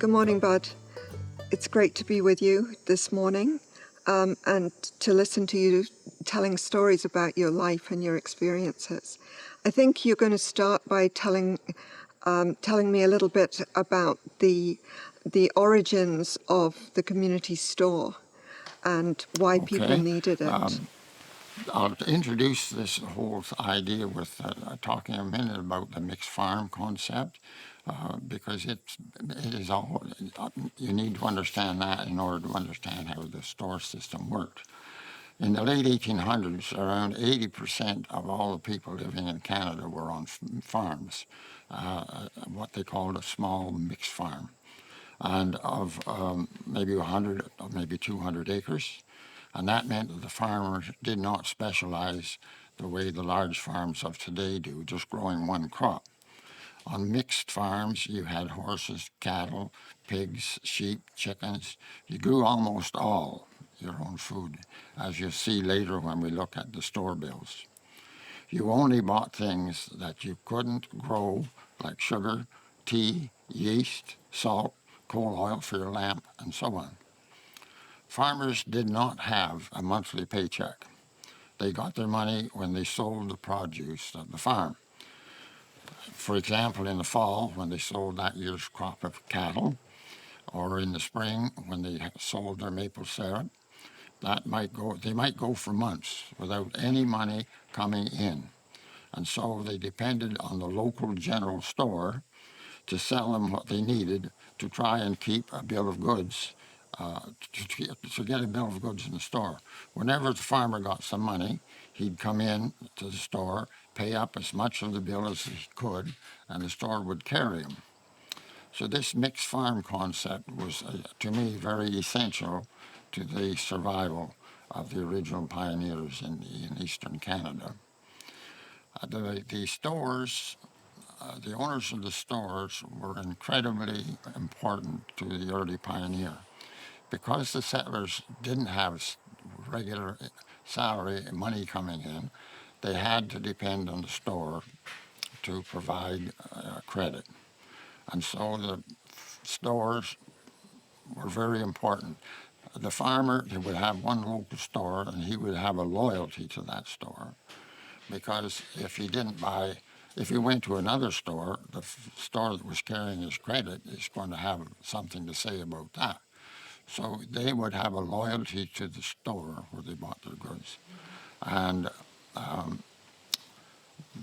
Good morning, Bud. It's great to be with you this morning and to listen to you telling stories about your life and your experiences. I think you're going to start by telling me a little bit about the origins of the community store and why people needed it. I'll introduce this whole idea with talking a minute about the mixed farm concept, because it is all, you need to understand that in order to understand how the store system worked. In the late 1800s, around 80% of all the people living in Canada were on farms, what they called a small mixed farm, and of maybe 100 or maybe 200 acres. And that meant that the farmers did not specialize the way the large farms of today do, just growing one crop. On mixed farms, you had horses, cattle, pigs, sheep, chickens. You grew almost all your own food, as you'll see later when we look at the store bills. You only bought things that you couldn't grow, like sugar, tea, yeast, salt, coal oil for your lamp, and so on. Farmers did not have a monthly paycheck. They got their money when they sold the produce of the farm. For example, in the fall, when they sold that year's crop of cattle, or in the spring, when they sold their maple syrup, they might go for months without any money coming in. And so they depended on the local general store to sell them what they needed to try and keep a bill of goods, to get a bill of goods in the store. Whenever the farmer got some money, he'd come in to the store, pay up as much of the bill as he could, and the store would carry him. So this mixed farm concept was, to me, very essential to the survival of the original pioneers in eastern Canada. The stores, the owners of the stores were incredibly important to the early pioneer. Because the settlers didn't have regular salary and money coming in, they had to depend on the store to provide credit. And so the stores were very important. The farmer would have one local store and he would have a loyalty to that store, because if he went to another store, the store that was carrying his credit is going to have something to say about that. So they would have a loyalty to the store where they bought their goods. And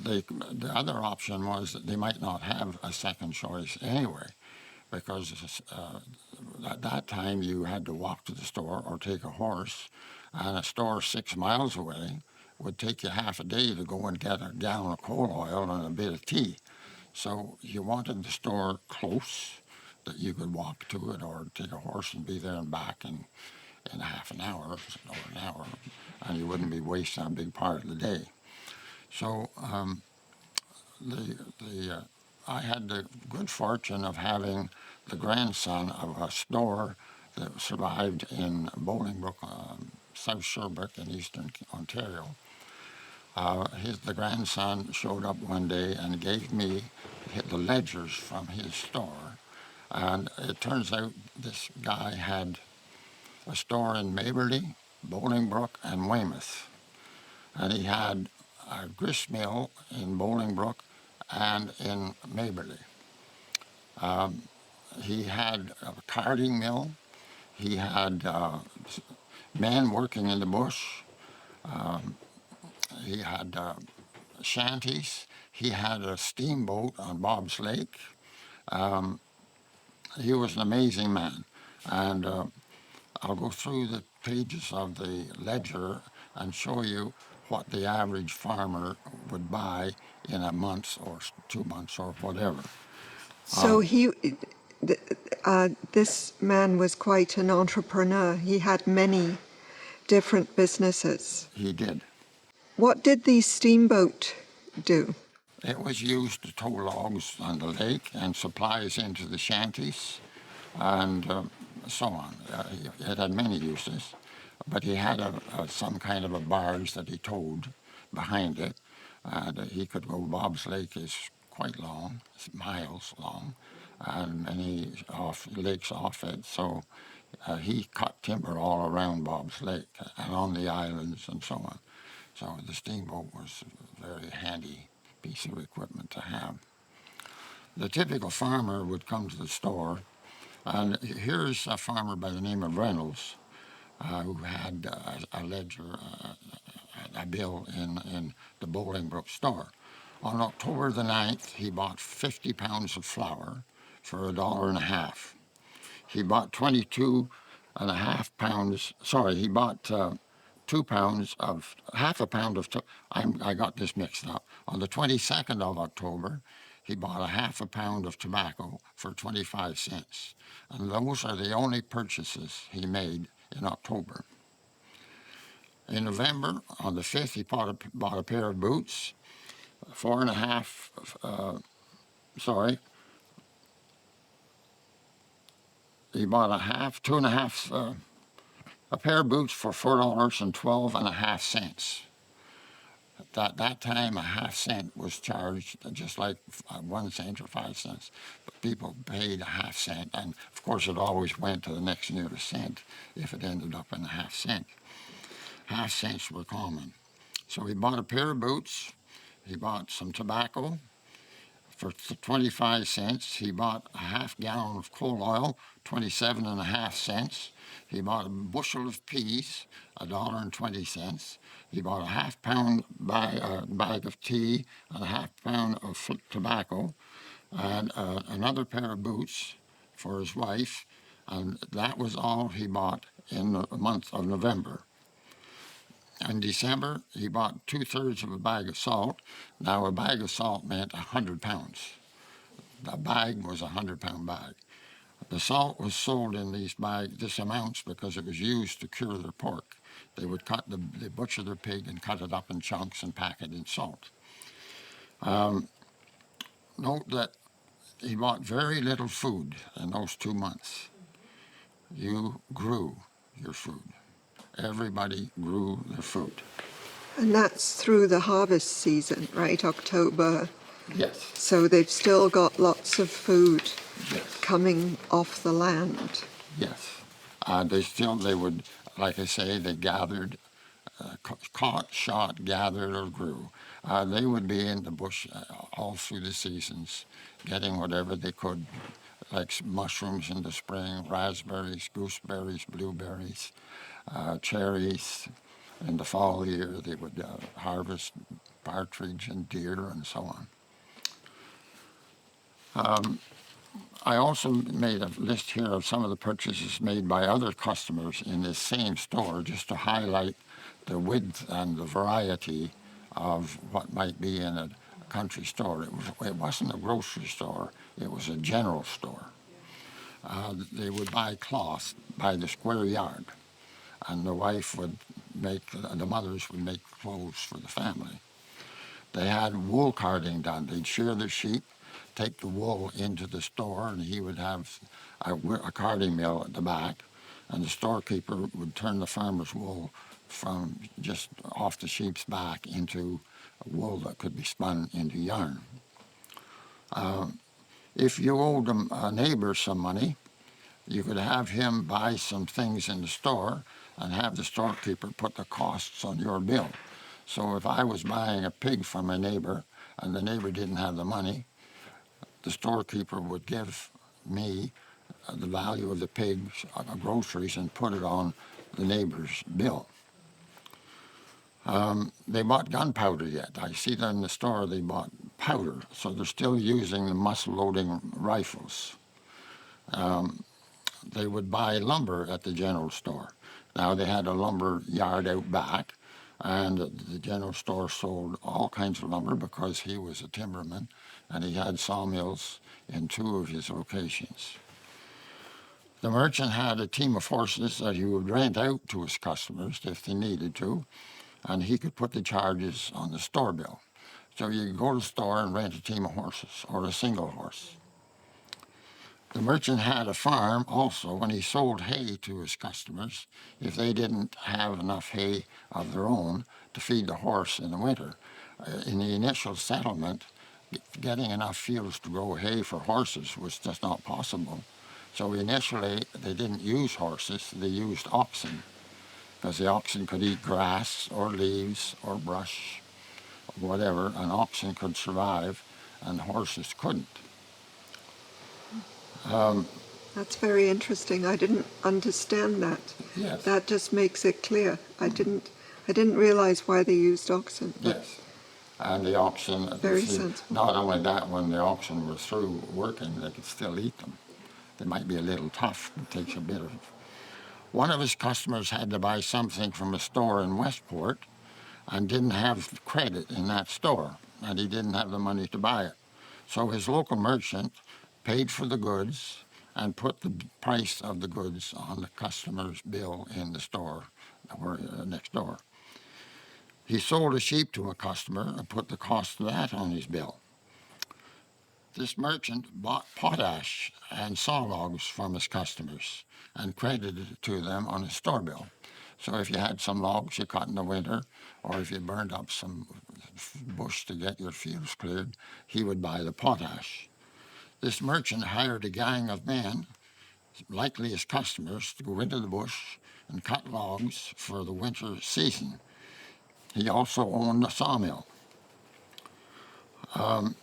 the other option was that they might not have a second choice anyway, because at that time you had to walk to the store or take a horse, and a store 6 miles away would take you half a day to go and get a gallon of coal oil and a bit of tea. So you wanted the store close, that you could walk to it or take a horse and be there and back in half an hour or an hour, and you wouldn't be wasting a big part of the day. So I had the good fortune of having the grandson of a store that survived in Bolingbrook, South Sherbrooke in eastern Ontario. The grandson showed up one day and gave me the ledgers from his store. And it turns out this guy had a store in Maberly, Bolingbrook, and Weymouth. And he had a grist mill in Bolingbrook and in Maberly. He had a carding mill. He had men working in the bush. He had shanties. He had a steamboat on Bob's Lake. He was an amazing man. And I'll go through the pages of the ledger and show you what the average farmer would buy in a month or 2 months or whatever. So this man was quite an entrepreneur. He had many different businesses. He did. What did the steamboat do? It was used to tow logs on the lake and supplies into the shanties and so on. It had many uses, but he had some kind of a barge that he towed behind it. He could go. Bob's Lake is quite long, it's miles long, and many lakes off it. So he cut timber all around Bob's Lake and on the islands and so on. So the steamboat was a very handy piece of equipment to have. The typical farmer would come to the store, and here's a farmer by the name of Reynolds who had a ledger, a bill in the Bolingbroke store. On October the 9th, he bought 50 pounds of flour for $1.50. He bought 22.5 pounds. Sorry, he bought 2 pounds of half a pound of. I got this mixed up. On the 22nd of October, he bought a half a pound of tobacco for 25 cents, and those are the only purchases he made in October. In November, on the 5th, he bought a pair of boots, four and a half. Sorry, he bought two and a half. A pair of boots for $4.12.50. At that time, a half cent was charged, just like 1 cent or 5 cents. But people paid a half cent, and of course, it always went to the next nearest cent if it ended up in a half cent. Half cents were common. So he bought a pair of boots. He bought some tobacco for 25 cents. He bought a half gallon of coal oil, 27.5 cents. He bought a bushel of peas, $1.20. He bought a half pound bag of tea and a half pound of tobacco, and another pair of boots for his wife, and that was all he bought in the month of November. In December, he bought 2/3 of a bag of salt. Now, a bag of salt meant 100 pounds. The bag was a 100-pound bag. The salt was sold in this amounts because it was used to cure their pork. They would they butcher their pig and cut it up in chunks and pack it in salt. Note that he bought very little food in those 2 months. You grew your food. Everybody grew their food. And that's through the harvest season, right? October. Yes. So they've still got lots of food Yes. coming off the land. Yes. They would, like I say, they gathered, caught, shot, gathered, or grew. They would be in the bush all through the seasons, getting whatever they could, like mushrooms in the spring, raspberries, gooseberries, blueberries, cherries. In the fall year, they would harvest partridge and deer and so on. I also made a list here of some of the purchases made by other customers in this same store, just to highlight the width and the variety of what might be in a country store. It wasn't a grocery store, it was a general store. They would buy cloth by the square yard, and the mothers would make clothes for the family. They had wool carding done. They'd shear the sheep, take the wool into the store, and he would have a carding mill at the back, and the storekeeper would turn the farmer's wool from just off the sheep's back into wool that could be spun into yarn. If you owed a neighbor some money, you could have him buy some things in the store and have the storekeeper put the costs on your bill. So if I was buying a pig from a neighbor and the neighbor didn't have the money, the storekeeper would give me the value of the pig's groceries and put it on the neighbor's bill. They bought gunpowder yet. I see that in the store they bought powder, so they're still using the muzzle-loading rifles. They would buy lumber at the general store. Now they had a lumber yard out back, and the general store sold all kinds of lumber because he was a timberman and he had sawmills in 2 of his locations. The merchant had a team of horses that he would rent out to his customers if they needed to, and he could put the charges on the store bill. So you could go to the store and rent a team of horses or a single horse. The merchant had a farm also. When he sold hay to his customers, if they didn't have enough hay of their own to feed the horse in the winter, in the initial settlement, getting enough fields to grow hay for horses was just not possible. So initially, they didn't use horses, they used oxen, because the oxen could eat grass or leaves or brush, or whatever. An oxen could survive, and horses couldn't. That's very interesting. I didn't understand that. Yes. That just makes it clear. I didn't realize why they used oxen. Yes. And the oxen, Very sensible. not only that, when the oxen were through working, they could still eat them. They might be a little tough. It takes a bit of. One of his customers had to buy something from a store in Westport and didn't have credit in that store, and he didn't have the money to buy it. So his local merchant paid for the goods and put the price of the goods on the customer's bill in the store next door. He sold a sheep to a customer and put the cost of that on his bill. This merchant bought potash and saw logs from his customers and credited it to them on his store bill. So if you had some logs you cut in the winter, or if you burned up some bush to get your fields cleared, he would buy the potash. This merchant hired a gang of men, likely his customers, to go into the bush and cut logs for the winter season. He also owned a sawmill. The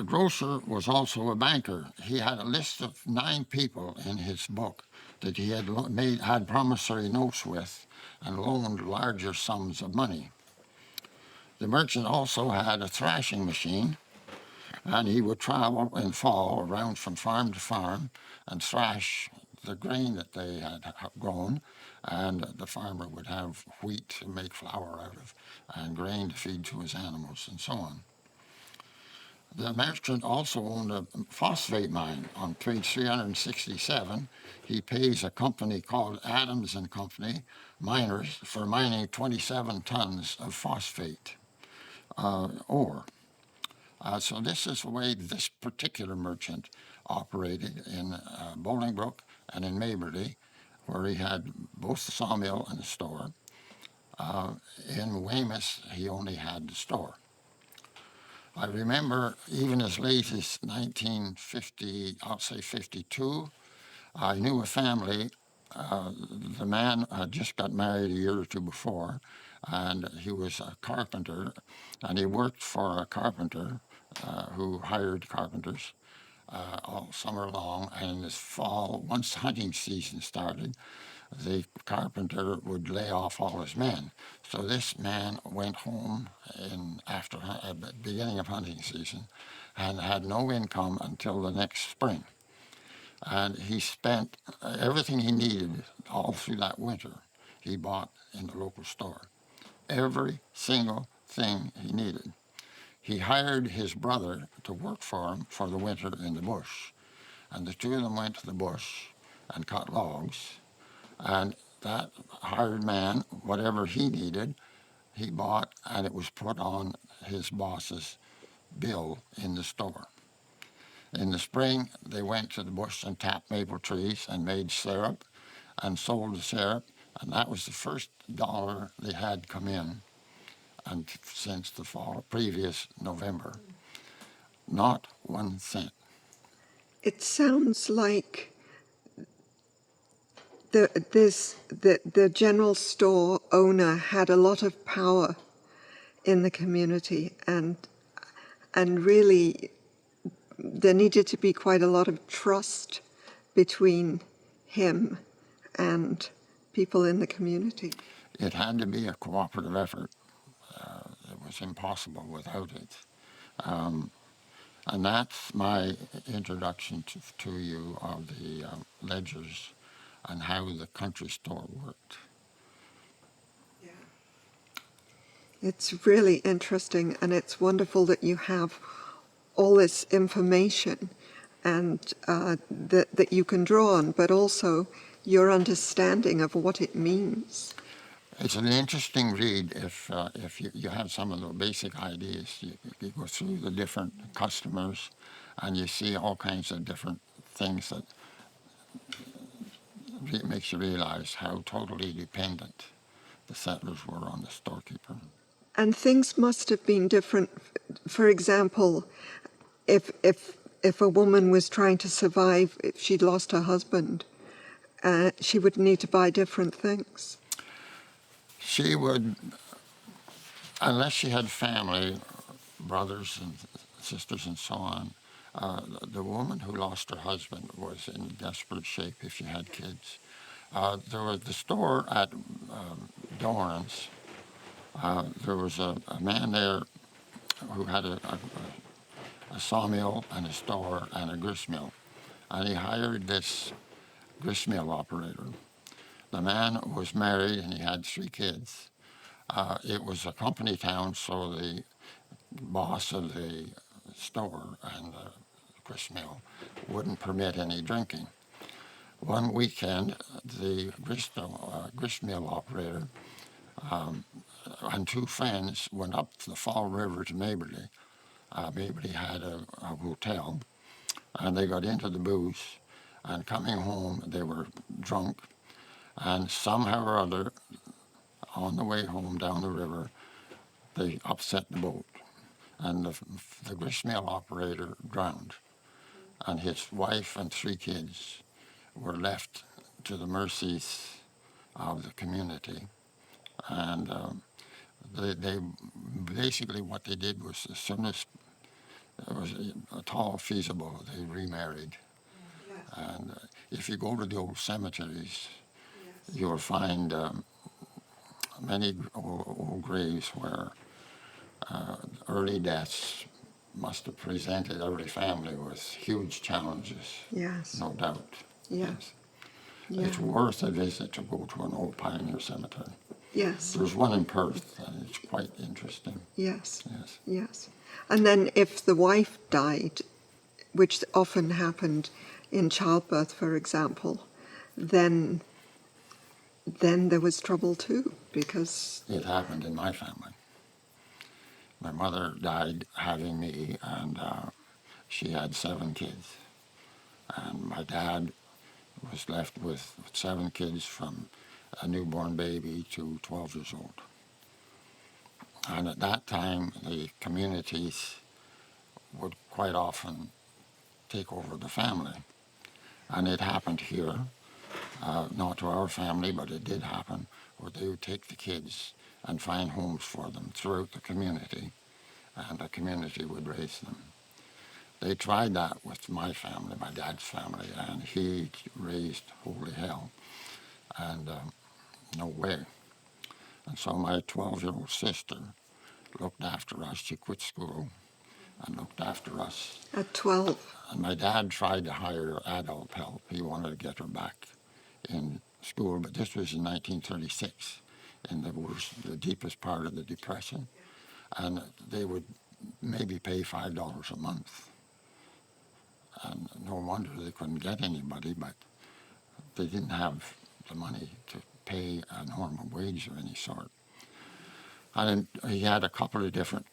grocer was also a banker. He had a list of 9 people in his book that he had promissory notes with and loaned larger sums of money. The merchant also had a thrashing machine, and he would travel in fall around from farm to farm and thrash the grain that they had grown, and the farmer would have wheat to make flour out of and grain to feed to his animals and so on. The merchant also owned a phosphate mine. On page 367, he pays a company called Adams and Company miners for mining 27 tons of phosphate ore. So this is the way this particular merchant operated in Bolingbroke and in Maberly, where he had both the sawmill and the store. In Weymouth, he only had the store. I remember even as late as 1950, I'll say 52, I knew a family. The man had just got married a year or two before, and he was a carpenter, and he worked for a carpenter who hired carpenters all summer long. And in this fall, once hunting season started, the carpenter would lay off all his men. So this man went home after the beginning of hunting season and had no income until the next spring. And he spent everything he needed all through that winter. He bought in the local store every single thing he needed. He hired his brother to work for him for the winter in the bush. And the two of them went to the bush and cut logs. And that hired man, whatever he needed, he bought, and it was put on his boss's bill in the store. In the spring, they went to the bush and tapped maple trees and made syrup and sold the syrup, and that was the first dollar they had come in and since the previous November. Not 1 cent. It sounds like the general store owner had a lot of power in the community, and really there needed to be quite a lot of trust between him and people in the community. It had to be a cooperative effort. It was impossible without it. And that's my introduction to you of the ledgers and how the country store worked. Yeah. It's really interesting, and it's wonderful that you have all this information and that you can draw on, but also your understanding of what it means. It's an interesting read if you have some of the basic ideas. You go through the different customers and you see all kinds of different things that it makes you realize how totally dependent the settlers were on the storekeeper. And things must have been different. For example, if a woman was trying to survive, if she'd lost her husband, she would need to buy different things. She would, unless she had family, brothers and sisters and so on, the woman who lost her husband was in desperate shape if she had kids. There was the store at Doran's. There was a man there who had a sawmill and a store and a gristmill. And he hired this gristmill operator. The man was married and he had 3 kids. It was a company town, so the boss of the store and the gristmill wouldn't permit any drinking. One weekend, the gristmill operator and 2 friends went up the Fall River to Maberly. Maberly had a hotel, and they got into the booze, and coming home, they were drunk, and somehow or other, on the way home down the river, they upset the boat, and the gristmill operator drowned, and his wife and 3 kids were left to the mercies of the community. And they basically, what they did was, as soon as it was at all feasible, they remarried. Yes. And if you go to the old cemeteries, Yes. you'll find many old graves where early deaths must have presented every family with huge challenges. Yes. No doubt. Yes. Yeah. It's worth a visit to go to an old pioneer cemetery. Yes. There's one in Perth, and it's quite interesting. Yes. Yes. Yes. And then if the wife died, which often happened in childbirth, for example, then there was trouble too, because It happened in my family. My mother died having me, and she had 7 kids. And my dad was left with 7 kids from a newborn baby to 12 years old. And at that time, the communities would quite often take over the family. And it happened here, not to our family, but it did happen, where they would take the kids and find homes for them throughout the community, and the community would raise them. They tried that with my family, my dad's family, and he raised holy hell, and no way. And so my 12-year-old sister looked after us. She quit school and looked after us. at 12. And my dad tried to hire adult help. He wanted to get her back in school, but this was in 1936, in the deepest part of the Depression, and they would maybe pay $5 a month. And no wonder they couldn't get anybody, but they didn't have the money to pay a normal wage of any sort. And he had a couple of different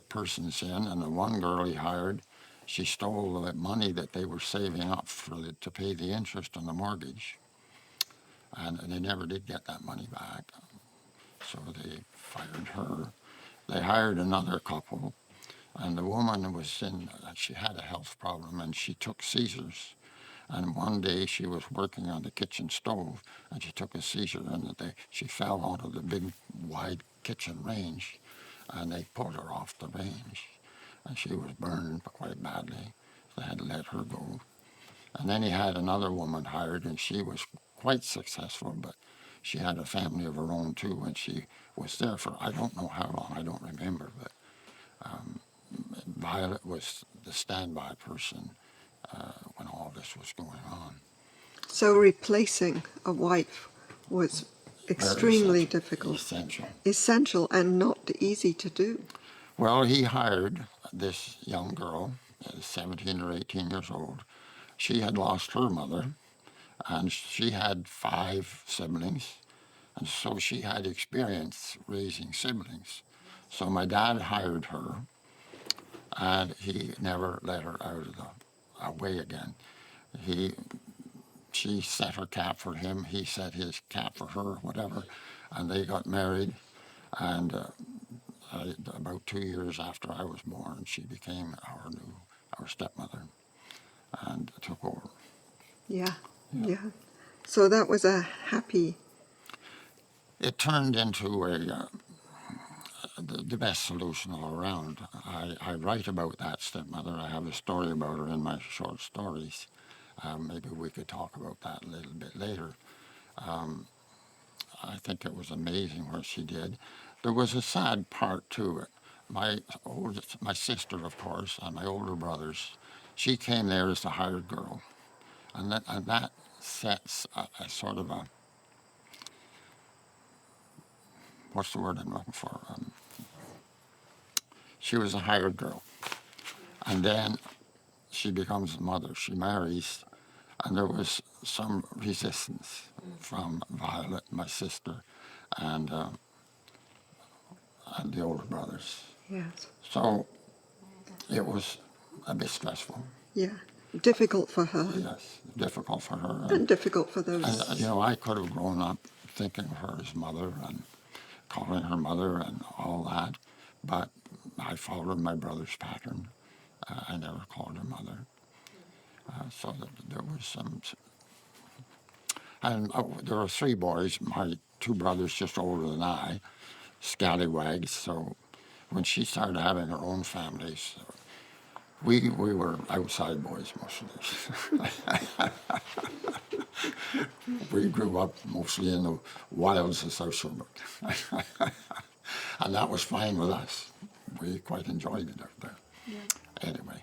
persons in, and the one girl he hired, she stole the money that they were saving up to pay the interest on the mortgage. And they never did get that money back. So they fired her. They hired another couple, and the woman she had a health problem, and she took seizures. And one day she was working on the kitchen stove, and she took a seizure, and she fell onto the big, wide kitchen range, and they pulled her off the range. And she was burned quite badly. They had to let her go. And then he had another woman hired, and she was quite successful, but she had a family of her own too, and she was there for, I don't know how long, I don't remember, but Violet was the standby person when all this was going on. So replacing a wife was extremely difficult. Essential. Essential and not easy to do. Well, he hired this young girl, 17 or 18 years old. She had lost her mother, and she had 5 siblings, and so she had experience raising siblings. So my dad hired her, and he never let her out of the way again. She set her cap for him, he set his cap for her, whatever, and they got married. And about 2 years after I was born, she became our stepmother and took over. Yeah, Yeah. yeah. So that was a happy. It turned into the best solution all around. I write about that stepmother. I have a story about her in my short stories. Maybe we could talk about that a little bit later. I think it was amazing what she did. There was a sad part to it. My sister, of course, and my older brothers, she came there as the hired girl, and that sets a sort of a, what's the word I'm looking for? She was a hired girl, and then she becomes a mother. She marries, and there was some resistance from Violet, my sister, and and the older brothers. Yes. So it was a bit stressful. Yeah. Difficult for her. Yes, difficult for her. And difficult for And those. I could have grown up thinking of her as mother and calling her mother and all that, but I followed my brother's pattern. I never called her mother. So there was some, and there were three boys. My two brothers just older than I, scallywags. So when she started having her own families, we were outside boys most of the We grew up mostly in the wilds of South Sherbrooke. And that was fine with us. We quite enjoyed it out there. Yeah. Anyway,